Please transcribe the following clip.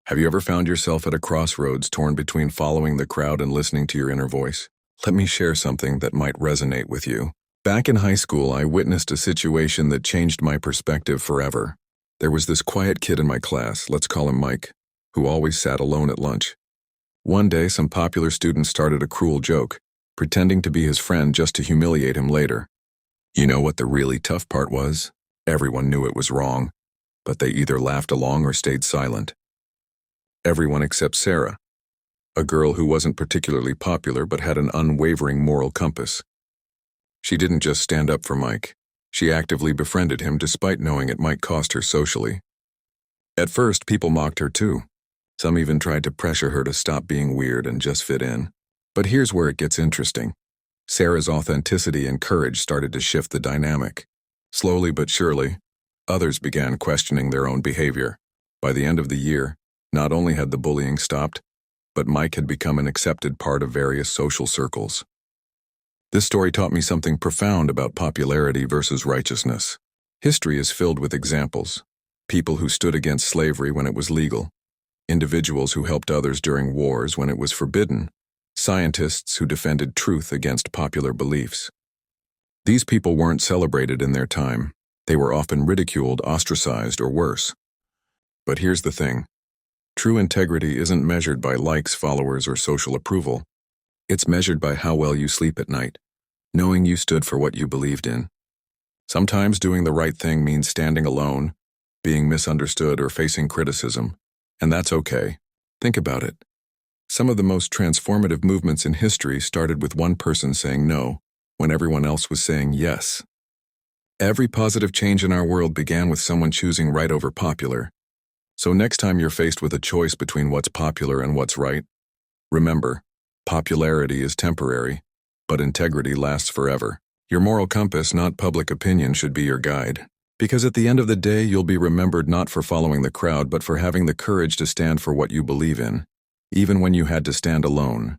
Have you ever found yourself at a crossroads torn between following the crowd and listening to your inner voice? Let me share something that might resonate with you. Back in high school, I witnessed a situation that changed my perspective forever. There was this quiet kid in my class, let's call him Mike, who always sat alone at lunch. One day, some popular students started a cruel joke, pretending to be his friend just to humiliate him later. You know what the really tough part was? Everyone knew it was wrong, but they either laughed along or stayed silent. Everyone except Sarah, a girl who wasn't particularly popular but had an unwavering moral compass. She didn't just stand up for Mike. She actively befriended him despite knowing it might cost her socially. At first, people mocked her too. Some even tried to pressure her to stop being weird and just fit in. But here's where it gets interesting. Sarah's authenticity and courage started to shift the dynamic. Slowly but surely, others began questioning their own behavior. By the end of the year, not only had the bullying stopped, but Mike had become an accepted part of various social circles. This story taught me something profound about popularity versus righteousness. History is filled with examples. People who stood against slavery when it was legal. Individuals who helped others during wars when it was forbidden. Scientists who defended truth against popular beliefs. These people weren't celebrated in their time. They were often ridiculed, ostracized, or worse. But here's the thing. True integrity isn't measured by likes, followers, or social approval. It's measured by how well you sleep at night, knowing you stood for what you believed in. Sometimes doing the right thing means standing alone, being misunderstood, or facing criticism, and that's okay. Think about it. Some of the most transformative movements in history started with one person saying no, when everyone else was saying yes. Every positive change in our world began with someone choosing right over popular. So next time you're faced with a choice between what's popular and what's right, remember, popularity is temporary, but integrity lasts forever. Your moral compass, not public opinion, should be your guide. Because at the end of the day, you'll be remembered not for following the crowd, but for having the courage to stand for what you believe in, even when you had to stand alone.